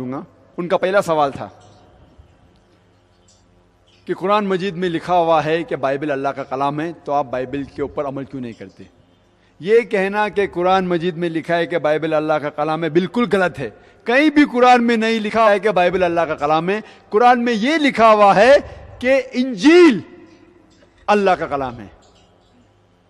चाहूँगा। उनका पहला सवाल था कि कुरान मजीद में लिखा हुआ है कि बाइबल अल्लाह का कलाम है, तो आप बाइबल के ऊपर अमल क्यों नहीं करते? ये कहना कि कुरान मजीद में लिखा है कि बाइबल अल्लाह का कलाम है बिल्कुल गलत है। कहीं भी कुरान में नहीं लिखा है कि बाइबल अल्लाह का कलाम है। कुरान में ये लिखा हुआ है कि इंजील अल्लाह का कलाम है,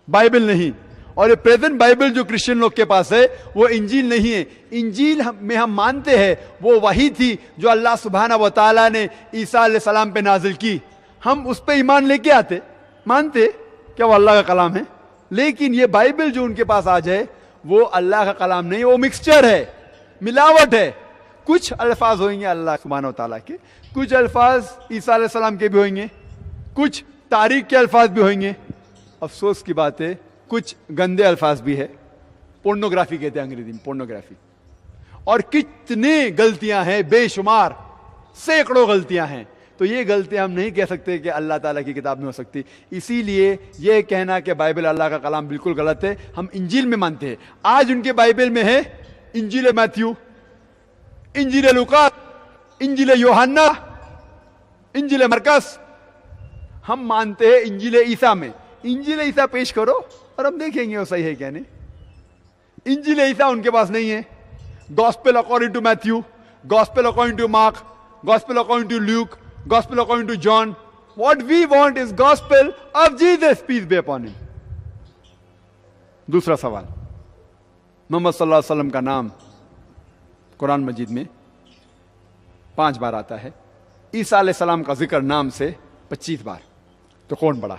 बाइबल नहीं। और ये प्रेजेंट बाइबल जो क्रिश्चियन लोग के पास है वो इंजील नहीं है। इंजील में हम मानते हैं वो वही थी जो अल्लाह सुब्हाना व तआला ने ईसा अलैहिस्सलाम पे नाजिल की। हम उस पे ईमान लेके आते, मानते क्या वो अल्लाह का कलाम है। लेकिन ये बाइबल जो उनके पास आज है वो अल्लाह का कलाम नहीं, वो मिक्सचर है, मिलावट है। कुछ अल्फाज होंगे अल्लाह सुब्हाना व तआला के, कुछ अल्फाज ईसा अलैहिस्सलाम के भी होंगे, कुछ तारीख के अल्फाज भी होंगे। अफसोस की बात है कुछ गंदे अल्फाज भी है, पोर्नोग्राफी कहते हैं अंग्रेजी में, पोर्नोग्राफी। और कितने गलतियां हैं, बेशुमार, सैकड़ों गलतियां हैं। तो ये गलतियां हम नहीं कह सकते कि अल्लाह ताला की किताब में हो सकती। इसीलिए ये कहना कि बाइबल अल्लाह का कलाम बिल्कुल गलत है। हम इंजील में मानते हैं। आज उनके बाइबल में है इंजील मैथ्यू, इंजील लूका, इंजील यूहन्ना, इंजील मरकस। हम मानते हैं इंजील ईसा में। इंजील ईसा पेश करो और हम देखेंगे वो सही है क्या नहीं। इंजील ईसा उनके पास नहीं है। Gospel according to Matthew, gospel according to Mark, gospel according to Luke, gospel according to John. What we want is gospel of Jesus, peace be upon him. दूसरा सवाल, मोहम्मद सल्लल्लाहु अलैहि वसल्लम का नाम कुरान मजीद में 5 बार आता है। ईसा अलैहिस्सलाम का जिक्र नाम से 25 बार। तो कौन बड़ा?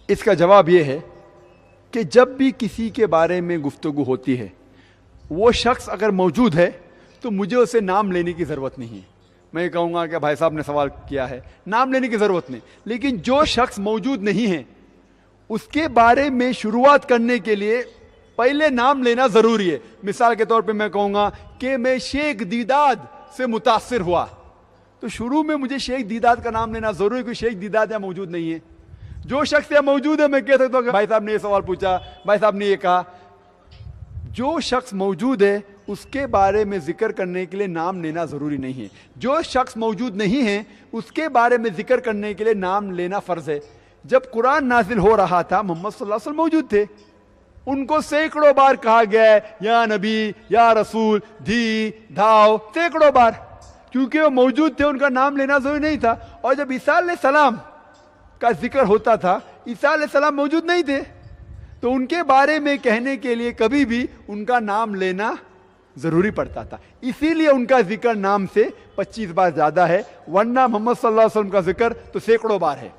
इसका जवाब यह है कि जब भी किसी के बारे में गुफ्तगू होती है, वो शख्स अगर मौजूद है तो मुझे उसे नाम लेने की ज़रूरत नहीं है। मैं कहूँगा कि भाई साहब ने सवाल किया है, नाम लेने की ज़रूरत नहीं। लेकिन जो शख्स मौजूद नहीं है उसके बारे में शुरुआत करने के लिए पहले नाम लेना ज़रूरी है। मिसाल के तौर पे मैं कहूँगा कि मैं शेख दीदाद से मुतासिर हुआ, तो शुरू में मुझे शेख दीदाद का नाम लेना ज़रूरी है, क्योंकि शेख दीदाद यहाँ मौजूद नहीं है। जो शख्स यहाँ मौजूद है मैं कह सकता हूँ कि भाई साहब ने ये सवाल पूछा, भाई साहब ने ये कहा। जो शख्स मौजूद है उसके बारे में जिक्र करने के लिए नाम लेना जरूरी नहीं है। जो शख्स मौजूद नहीं है उसके बारे में जिक्र करने के लिए नाम लेना फर्ज है। जब कुरान नाजिल हो रहा था मोहम्मद सल्लल्लाहु अलैहि वसल्लम मौजूद थे। उनको सैकड़ों बार कहा गया है या नबी, या रसूल, धी, धाव, सैकड़ों बार, क्योंकि वो मौजूद थे। उनका नाम लेना जरूरी नहीं था। और जब ईसा अलैहिस्सलाम का जिक्र होता था, ईसा अलैहिस्सलाम मौजूद नहीं थे, तो उनके बारे में कहने के लिए कभी भी उनका नाम लेना जरूरी पड़ता था। इसीलिए उनका जिक्र नाम से 25 बार ज्यादा है, वरना मोहम्मद सल्लल्लाहु अलैहि वसल्लम का जिक्र तो सैकड़ों बार है।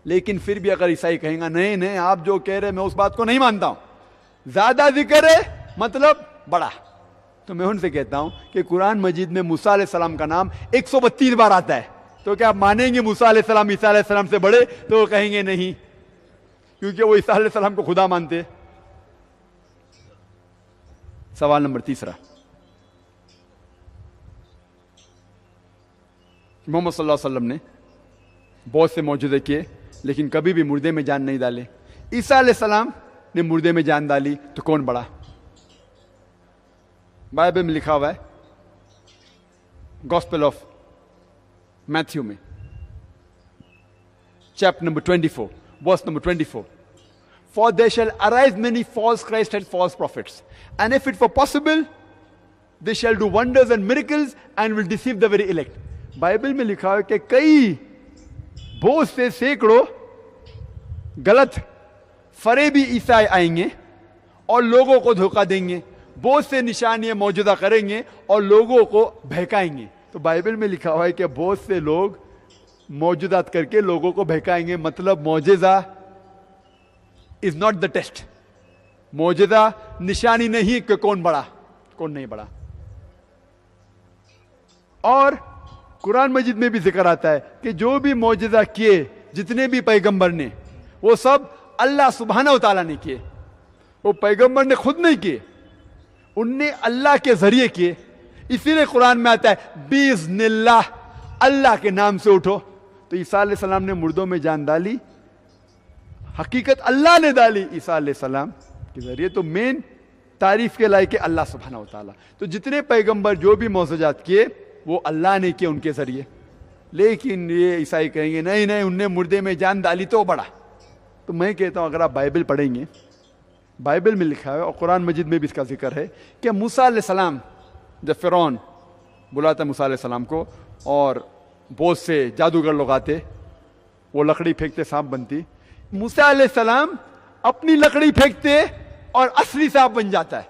लेकिन फिर भी अगर ईसाई कहेगा नहीं नहीं आप जो कह रहे मैं उस बात को नहीं मानता हूं, ज्यादा जिक्र है मतलब बड़ा, तो मैं उनसे कहता हूं कि कुरान मजीद में मूसा अलैहिस्सलाम का नाम 132 बार आता है। तो क्या आप मानेंगे मूसा अलैहिस्सलाम ईसा अलैहिस्सलाम से बड़े? तो वो कहेंगे नहीं, क्योंकि वो ईसा अलैहिस्सलाम को खुदा मानते। सवाल नंबर 3, मोहम्मद सल्लल्लाहु अलैहि वसल्लम ने बहुत से मौजूदे किए लेकिन कभी भी मुर्दे में जान नहीं डाले। ईसा अलैहिस्सलाम ने मुर्दे में जान डाली, तो कौन बड़ा? बाइबल में लिखा हुआ है गॉस्पेल ऑफ मैथ्यू में chapter number 24 verse number 24, For there shall arise many false Christs and false prophets, and if it were possible, they shall do wonders and miracles and will deceive the very elect. Bible में लिखा है कि कई बहुत से सैकड़ों गलत फरेबी ईसाई आएंगे और लोगों को धोखा देंगे, बहुत से निशानियां मौजूदा करेंगे और लोगों को बहकाएंगे। तो बाइबल में लिखा हुआ है कि बहुत से लोग मौजूदात करके लोगों को बहकाएंगे। मतलब मौजज़ा इज नॉट द टेस्ट। मौजूदा निशानी नहीं कि कौन बड़ा कौन नहीं बड़ा। और कुरान मजीद में भी जिक्र आता है कि जो भी मौजज़ा किए जितने भी पैगंबर ने, वो सब अल्लाह सुब्हाना व तआला ने किए। वो पैगंबर ने खुद नहीं किए, उनने अल्लाह के जरिए किए। इसीलिए कुरान में आता है बिइज़्निल्लाह, अल्लाह के नाम से उठो। तो ईसा अलैहिस्सलाम ने मुर्दों में जान डाली, हकीकत अल्लाह ने डाली ईसा अलैहिस्सलाम के जरिए। तो मेन तारीफ के लायक है अल्लाह सुब्हानहू व तआला। तो जितने पैगंबर जो भी मौजूजात किए वो अल्लाह ने किए उनके जरिए। लेकिन ये ईसाई कहेंगे नहीं नहीं उनने मुर्दे में जान डाली तो बढ़ा। तो मैं कहता हूँ अगर आप बाइबल पढ़ेंगे, बाइबल में लिखा है और कुरान मजीद में भी इसका जिक्र है कि मूसा अलैहिस्सलाम जब फिरौन बुलाता मूसा अलैहिस्सलाम को और बहुत से जादूगर लोग आते, वो लकड़ी फेंकते सांप बनती, मूसा अलैहिस्सलाम अपनी लकड़ी फेंकते और असली सांप बन जाता है।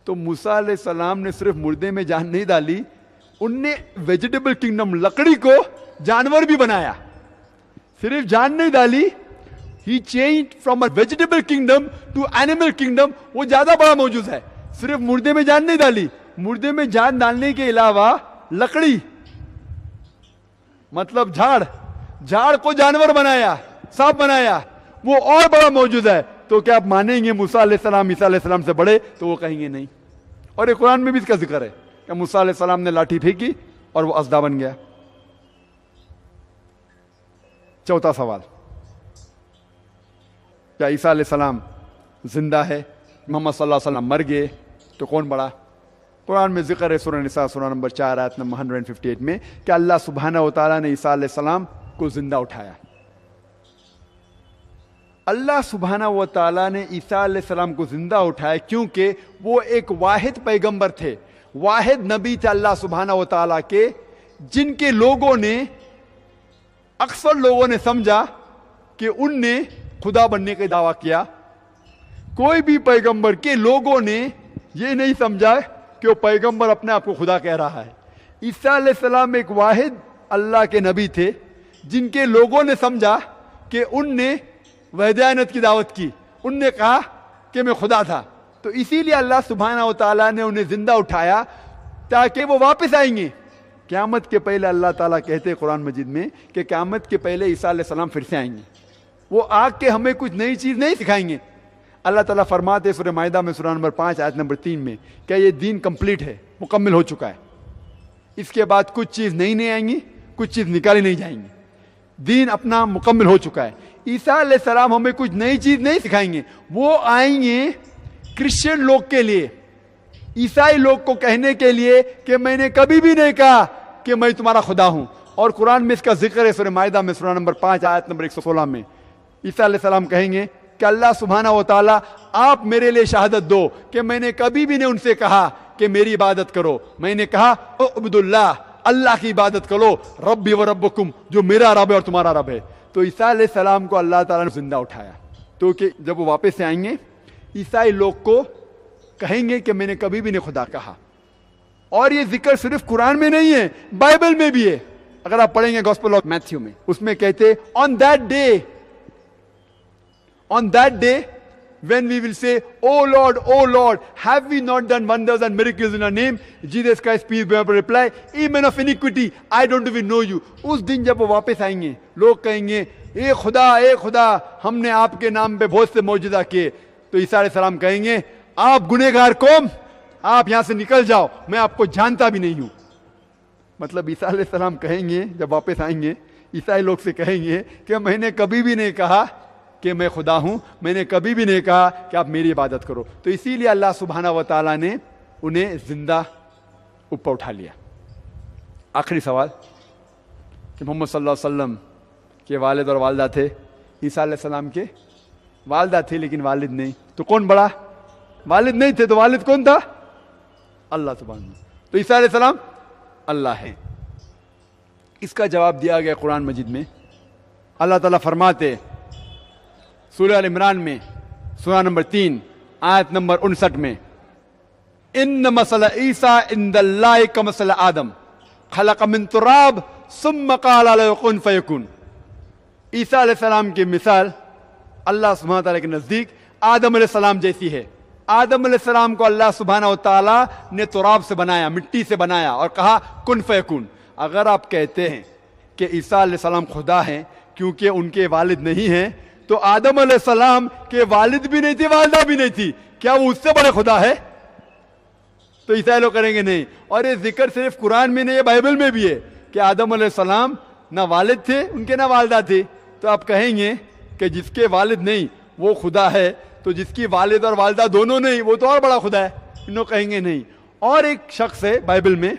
तो मूसा अलैहिस्सलाम ने सिर्फ मुर्दे में जान नहीं डाली, उनने वेजिटेबल किंगडम लकड़ी को जानवर भी बनाया। सिर्फ जान नहीं डाली, ही change from a vegetable kingdom to animal kingdom. वो ज्यादा बड़ा मौजूद है। सिर्फ मुर्दे में जान नहीं डाली, मुर्दे में जान डालने के अलावा लकड़ी मतलब झाड़ को जानवर बनाया, सांप बनाया, वो और बड़ा मौजूद है। तो क्या आप मानेंगे मूसा अलैहिस्सलाम ईसा अलैहिस्सलाम से बड़े? तो वो कहेंगे नहीं। और ये कुरान में भी इसका जिक्र है कि मूसा अलैहिस्सलाम ने लाठी फेंकी और वो असदा बन गया। चौथा सवाल, क्या ईसा अलैहिस्सलाम जिंदा है? मोहम्मद सल्लल्लाहु अलैहि वसल्लम मर गए तो कौन बड़ा? कुरान में जिक्र है सूरह निसा सूरह नंबर 4 आयत नंबर 158 में कि अल्लाह सुब्हानहू व तआला ने ईसा अलैहिस्सलाम को जिंदा उठाया। अल्लाह सुब्हानहू व तआला ने ईसा अलैहिस्सलाम को जिंदा उठाया क्योंकि वो एक वाहिद पैगंबर थे, वाहिद नबी थे अल्लाह सुब्हानहू व तआला के, जिनके लोगों ने अक्सर लोगों ने समझा कि उनने खुदा बनने का दावा किया। कोई भी पैगंबर के लोगों ने ये नहीं समझा कि वो पैगंबर अपने आप को खुदा कह रहा है। ईसा अलैहिस्सलाम एक वाहिद अल्लाह के नबी थे जिनके लोगों ने समझा कि उनने वहदानियत की दावत की, उनने कहा कि मैं खुदा था। तो इसीलिए अल्लाह सुब्हानहू व तआला ने उन्हें जिंदा उठाया ताकि वो वापस आएंगे। क़यामत के पहले अल्लाह ताला कहते हैं कुरान मजीद में कि क़यामत के पहले ईसा अलैहिस्सलाम फिर से आएंगे। वो आके हमें कुछ नई चीज नहीं सिखाएंगे। अल्लाह ताला फरमाते सूरह माइदा में सूरह नंबर 5 आयत नंबर 3 में क्या ये दीन कंप्लीट है, मुकम्मल हो चुका है। इसके बाद कुछ चीज नई आएंगी, कुछ चीज निकाली नहीं जाएंगी। दीन अपना मुकम्मल हो चुका है। ईसा अलैहिस्सलाम हमें कुछ नई चीज नहीं सिखाएंगे, वो आएंगे क्रिश्चियन लोग के लिए, ईसाई लोग को कहने के लिए कि मैंने कभी भी नहीं कहा कि मैं तुम्हारा खुदा हूं। और कुरान में इसका जिक्र है सूरह माइदा में सूरह नंबर 5 आयत नंबर 116 में ईसा अलैहिस्सलाम कहेंगे कि अल्लाह सुब्हानहू व तआला आप मेरे लिए शहादत दो कि मैंने कभी भी नहीं उनसे कहा कि मेरी इबादत करो। मैंने कहा उब्दुल्लाह, अल्लाह की इबादत करो, रब्बी व रब्बुकुम, जो मेरा रब है और तुम्हारा रब है। तो ईसा अलैहिस्सलाम को अल्लाह ताला ने जिंदा उठाया। तो कि जब वो वापस से आएंगे ईसाई लोग को कहेंगे कि मैंने कभी भी नहीं खुदा कहा। और ये जिक्र सिर्फ कुरान में नहीं है, बाइबल में भी है। अगर आप पढ़ेंगे गॉस्पेल ऑफ मैथ्यू में, उसमें कहते on that day when we will say, oh Lord, have we not done wonders and miracles in your name? Jesus Christ, peace be upon him, reply, ye men of iniquity, I don't even know you. उस दिन जब वो वापस आएंगे लोग कहेंगे ए खुदा हमने आपके नाम पे बहुत से मौजूदा किए। तो ईसा अलैहिस्सलाम कहेंगे आप गुनहगार कौम, आप यहां से निकल जाओ, मैं आपको जानता भी नहीं हूं। मतलब ईसा अलैहिस्सलाम कहेंगे जब वापस आएंगे ईसाई लोग से कहेंगे कि मैंने कभी भी नहीं कहा कि मैं खुदा हूं, मैंने कभी भी नहीं कहा कि आप मेरी इबादत करो। तो इसीलिए अल्लाह सुब्हानहू व तआला ने उन्हें जिंदा ऊपर उठा लिया। आखिरी सवाल कि मोहम्मद सल्लल्लाहु अलैहि वसल्लम के वालिद और वालिदा थे, ईसा अलैहिस्सलाम के वालिदा थे लेकिन वालिद नहीं, तो कौन बड़ा? वालिद नहीं थे तो वालिद कौन था? अल्लाह सुब्हानहू। तो ईसा अलैहिस्सलाम अल्लाह है। इसका जवाब दिया गया कुरान मजीद में। अल्लाह ताला फरमाते सूरह अल इमरान में सूरह नंबर 3 आयत नंबर 59 में इन्न मसल ईसा इंदल्लाहि कमसल आदम खलक मिन तुराब सुम्मा क़ाला लहु कुन फयकुन। ईसा अलैहिस्सलाम की मिसाल अल्लाह सुब्हानहू तआला के नजदीक आदम अलैहिस्सलाम जैसी है। आदम अलैहिस्सलाम को अल्लाह सुब्हानहू तआला ने तुराब से बनाया, मिट्टी से बनाया और कहा कुन फयकुन। अगर आप कहते हैं कि ईसा अलैहिस्सलाम खुदा हैं क्योंकि उनके वालिद नहीं हैं, तो आदम अलैहिस्सलाम के वालिद भी नहीं थे, वालिदा भी नहीं थी, क्या वो उससे बड़े खुदा है? तो ईसाई लोग करेंगे नहीं। और ये जिक्र सिर्फ कुरान में नहीं है, बाइबल में भी है कि आदम अलैहिस्सलाम ना वालिद थे उनके ना वालिदा थे। तो आप कहेंगे कि जिसके वालिद नहीं वो खुदा है, तो जिसकी वालिद और वालिदा दोनों नहीं, वो तो और बड़ा खुदा है, इन्हों कहेंगे नहीं। और एक शख्स है बाइबल में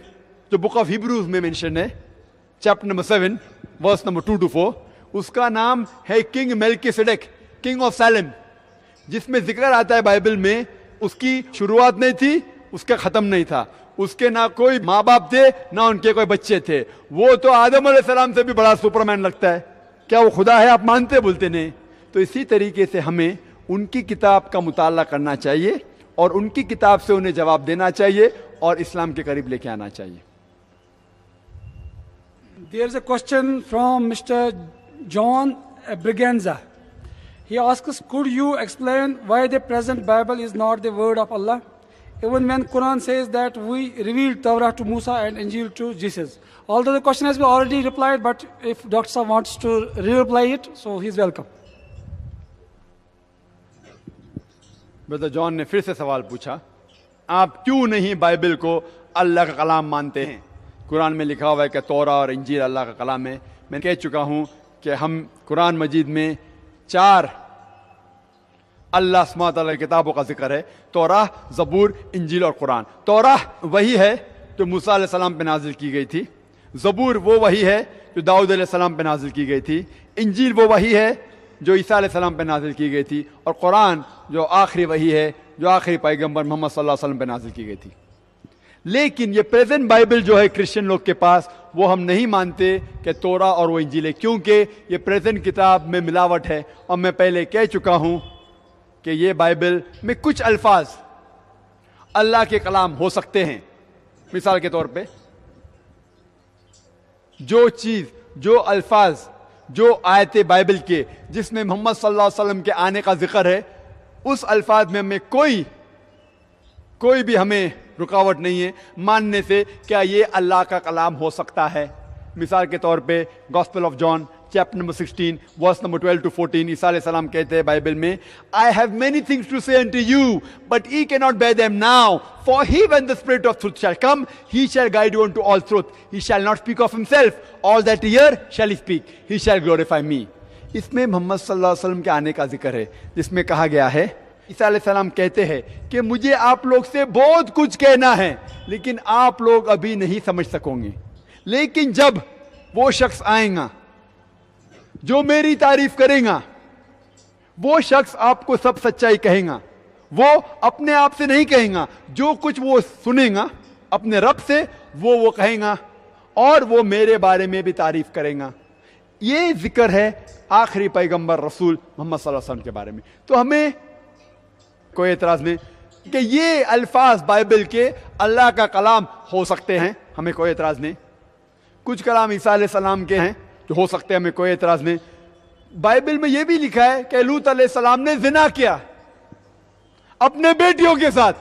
जो बुक ऑफ हिब्रूज में मेंशन है, chapter number 7 verse number 2 to 4, उसका नाम है king Melchizedek, king of Salem, जिसमें जिक्र आता है बाइबल में उसकी शुरुआत नहीं थी, उसका खत्म नहीं था, उसके ना कोई माँ बाप थे ना उनके कोई बच्चे थे, वो तो आदम अलैहिस्सलाम से भी बड़ा सुपरमैन लगता है। क्या वो खुदा है? आप मानते बोलते नहीं। तो इसी तरीके से हमें उनकी किताब का मुताला करना चाहिए और उनकी किताब से उन्हें जवाब देना चाहिए और इस्लाम के करीब लेके आना चाहिए। There is a question from Mr. John Briganza. He asks, could you explain why the present Bible is not the word of Allah? Even when Quran says that we revealed Torah to Musa and Injil to Jesus. Although the question has been already replied, but if Dr. Saab wants to re-reply it, so he's welcome. Brother John ने फिर से सवाल पूछा, आप क्यों नहीं Bible को अल्लाह का कलाम मानते हैं? कुरान में लिखा हुआ है कि तौरा और इंजील अल्लाह का कलाम है। मैं कह चुका हूं कि हम कुरान मजीद में 4 अल्लाह सुब्हानहू व तआला की किताबों का जिक्र है, तौरा, ज़बूर, इंजील और कुरान। तौरा वही है जो मूसा अलैहिस्सलाम पे नाजिल की गई थी, ज़बूर वो वही है जो दाऊद अलैहिस्सलाम पे नाजिल की गई थी, इंजील वो वही है जो ईसा अलैहिस्सलाम पे नाजिल की गई थी, और कुरान जो आखिरी वही है जो आखिरी पैगंबर मोहम्मद सल्लल्लाहु अलैहि वसल्लम पे नाजिल की गई थी। लेकिन ये प्रेजेंट बाइबल जो है क्रिश्चियन लोग के पास, वो हम नहीं मानते कि तौरा और वो इंजील है, क्योंकि ये प्रेजेंट किताब में मिलावट है। और मैं पहले कह चुका हूं कि ये बाइबल में कुछ अल्फाज अल्लाह के कलाम हो सकते हैं। मिसाल के तौर पे जो चीज, जो अल्फाज, जो आयते बाइबल के जिसमें मोहम्मद सल्लल्लाहु अलैहि वसल्लम के आने का जिक्र है, उस अल्फाज में हमें कोई भी हमें रुकावट नहीं है मानने से क्या ये अल्लाह का कलाम हो सकता है। मिसाल के तौर पे Gospel of John chapter number 16 verse number 12 to 14, ईसा अलैहिस्सलाम कहते हैं बाइबल में, I have many things to say unto you but ye cannot bear them now, for he when the spirit of truth shall come he shall guide you unto all truth, he shall not speak of himself, all that he hear shall he speak, he shall glorify me। इसमें मोहम्मद सल्लल्लाहु अलैहि वसल्लम के आने का जिक्र है, जिसमें कहा गया है, ईसा अलैहिस्सलाम कहते हैं कि मुझे आप लोग से बहुत कुछ कहना है लेकिन आप लोग अभी नहीं समझ सकोगे, लेकिन जब वो शख्स आएगा जो मेरी तारीफ करेगा, वो शख्स आपको सब सच्चाई कहेगा। वो अपने आप से नहीं कहेगा, जो कुछ वो सुनेगा अपने रब से वो कहेगा, और वो मेरे बारे में भी तारीफ करेगा। ये जिक्र है आखिरी पैगंबर रसूल मोहम्मद सल्लल्लाहु अलैहि वसल्लम के बारे में। तो हमें कोई एतराज नहीं कि ये अल्फाज बाइबल के अल्लाह का कलाम हो सकते हैं, हमें कोई एतराज नहीं। कुछ कलाम ईसा अलैहिस्सलाम के हैं जो हो सकते हैं, हमें कोई एतराज नहीं। बाइबल में यह भी लिखा है कि लूत अलैहिस्सलाम ने जिना किया अपने बेटियों के साथ।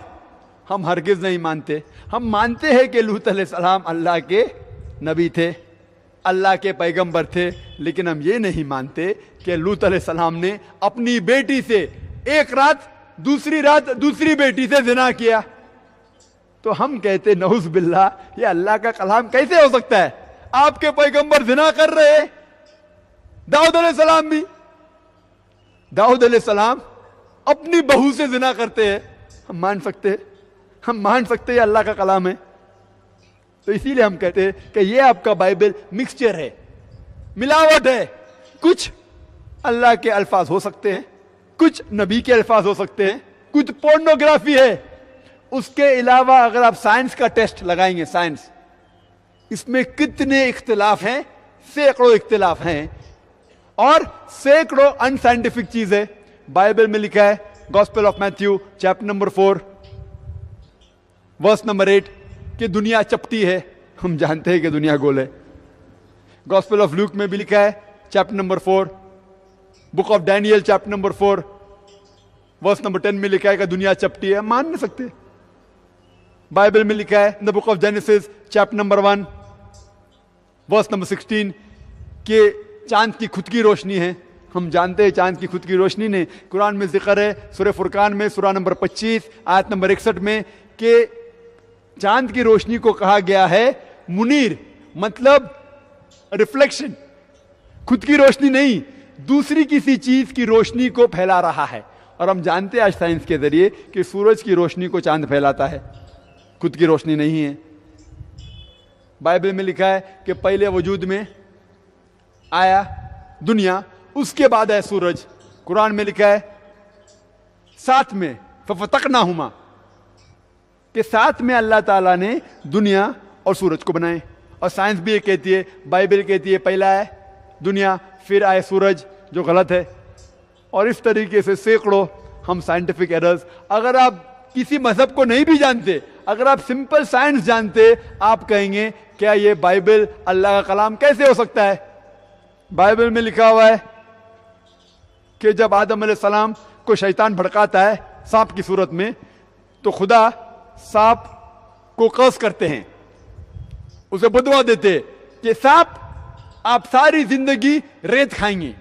हम हरगिज नहीं मानते। हम मानते हैं कि लूत अलैहिस्सलाम अल्लाह के नबी थे, अल्लाह के पैगंबर थे, लेकिन हम ये नहीं मानते कि लूत अलैहिस्सलाम ने अपनी बेटी से एक रात दूसरी बेटी से जिना किया। तो हम कहते नऊज़ बिल्लाह, ये अल्लाह का कलाम कैसे हो सकता है? आपके पैगंबर जिना कर रहे हैं, दाऊद अलैहिस्सलाम अपनी बहू से जिना करते हैं। हम मान सकते हैं अल्लाह का कलाम है। तो इसीलिए हम कहते हैं कि ये आपका बाइबल मिक्सचर है, मिलावट है। कुछ अल्लाह के अल्फाज हो सकते हैं, कुछ नबी के अल्फाज हो सकते हैं, कुछ पोर्नोग्राफी है। उसके अलावा अगर आप साइंस का टेस्ट लगाएंगे, साइंस, इसमें कितने इख्तिलाफ हैं, सैकड़ों इख्तिलाफ हैं और सैकड़ों अनसाइंटिफिक चीजें। बाइबल में लिखा है gospel of Matthew chapter number 4 verse number 8 कि दुनिया चपटी है। हम जानते हैं कि दुनिया गोल है। गॉस्पेल ऑफ लूक में भी लिखा है chapter number 4, book of Daniel chapter number 4 verse number 10 में लिखा है कि दुनिया चपटी है। मान नहीं सकते। बाइबल में लिखा है in the book of Genesis chapter number 1 verse number 16 कि चांद की खुद की रोशनी है। हम जानते हैं चांद की खुद की रोशनी नहीं। कुरान में जिक्र है सूरह फुरकान में सूरह नंबर 25 आयत नंबर 61 में कि चांद की रोशनी को कहा गया है मुनीर, मतलब रिफ्लेक्शन, खुद की रोशनी नहीं, दूसरी किसी चीज की रोशनी को फैला रहा है। और हम जानते हैं आज साइंस के जरिए कि सूरज की रोशनी को चांद फैलाता है, खुद की रोशनी नहीं है। बाइबल में लिखा है कि पहले वजूद में आया दुनिया, उसके बाद है सूरज। कुरान में लिखा है साथ में फफतकनाहुमा, कि साथ में अल्लाह ताला ने दुनिया और सूरज को बनाए। और साइंस भी ये कहती है, बाइबल कहती है पहला है दुनिया फिर आए सूरज, जो गलत है। और इस तरीके से सैकड़ों हम साइंटिफिक एरर्स, अगर आप किसी मजहब को नहीं भी जानते, अगर आप सिंपल साइंस जानते, आप कहेंगे क्या ये बाइबल अल्लाह का कलाम कैसे हो सकता है? बाइबल में लिखा हुआ है कि जब आदम अलैहिस्सलाम को शैतान भड़काता है सांप की सूरत में, तो खुदा सांप को कर्स करते हैं, उसे बदवा देते कि सांप आप सारी जिंदगी रेत खाएंगे।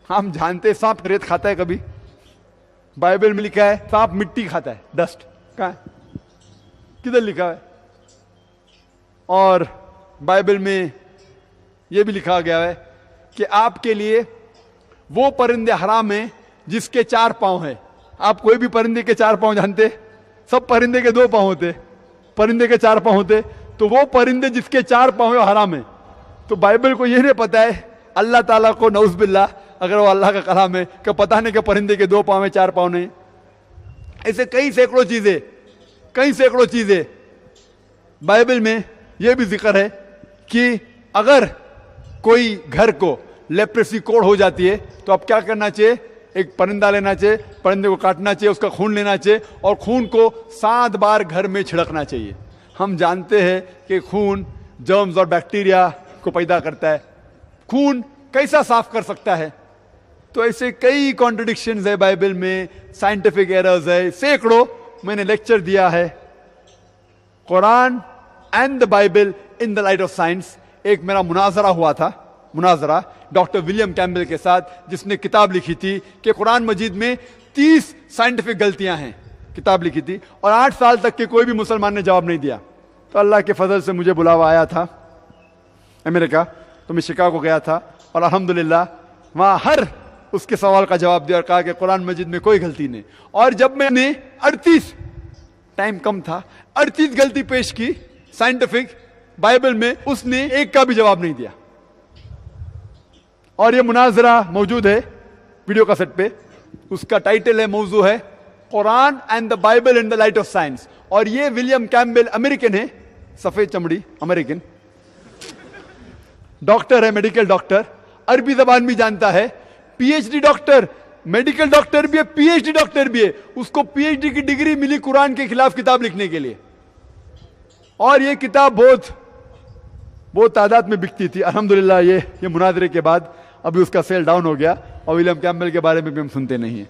हम जानते सांप रेत खाता है कभी? बाइबल में लिखा है सांप मिट्टी खाता है, डस्ट। कहां है? किधर लिखा है? और बाइबल में यह भी लिखा गया है कि आपके लिए वो परिंदे हराम हैं जिसके 4 पांव हैं। आप कोई भी परिंदे के 4 पांव जानते? सब परिंदे के 2 पांव होते, परिंदे के 4 पांव होते। तो वो परिंदे जिसके 4 पांव है हराम है। तो बाइबल को यह नहीं पता है, अल्लाह ताला को नऊज़बिल्लाह, अगर वो अल्लाह का कलाम है, कि पता नहीं कि परिंदे के 2 पांव है 4 पांव नहीं। ऐसे कई सैकड़ों चीजें बाइबल में यह भी जिक्र है कि अगर कोई घर को लेप्रेसी कोड़ हो जाती है तो अब क्या करना चाहिए? एक परिंदा लेना चाहिए, परिंदे को काटना चाहिए, उसका खून लेना चाहिए और खून को 7 बार घर में छिड़कना चाहिए। हम जानते हैं कि खून जर्म्स और बैक्टीरिया को पैदा करता है, खून कैसा साफ कर सकता है? तो ऐसे कई कॉन्ट्रडिक्शंस है बाइबल में, साइंटिफिक एरर्स है सैकड़ों। मैंने लेक्चर दिया है Quran and the Bible in the light of science. एक मेरा मुनाजरा हुआ था, मुनाजरा डॉक्टर विलियम कैम्बल के साथ, जिसने किताब लिखी थी कि कुरान मजीद में 30 साइंटिफिक गलतियां हैं, किताब लिखी थी। और 8 साल तक के कोई भी मुसलमान ने जवाब नहीं दिया। तो अल्लाह के फजल से मुझे बुलावा आया था अमेरिका, तो मैं शिकागो गया था और अल्हम्दुलिल्लाह वहां हर उसके सवाल का जवाब दिया और कहा कि कुरान मजीद में कोई गलती नहीं। और जब मैंने 38, टाइम कम था, 38 गलती पेश की साइंटिफिक बाइबल में, उसने एक का भी जवाब नहीं दिया। और ये मुनाजरा मौजूद है वीडियो कैसेट पे, उसका टाइटल है, मौजू है Quran and the Bible in the light of science. और ये विलियम कैम्बल अमेरिकन है, सफेद चमड़ी अमेरिकन, डॉक्टर है, मेडिकल डॉक्टर, अरबी जबान भी जानता है, पीएचडी डॉक्टर, मेडिकल डॉक्टर भी है, पीएचडी डॉक्टर भी है। उसको पीएचडी की डिग्री मिली कुरान के खिलाफ किताब लिखने के लिए। और ये किताब बहुत तादाद में बिकती थी। अल्हम्दुलिल्लाह ये मुनाजरे के बाद अभी उसका सेल डाउन हो गया और विलियम कैम्बल के बारे में भी हम सुनते नहीं हैं।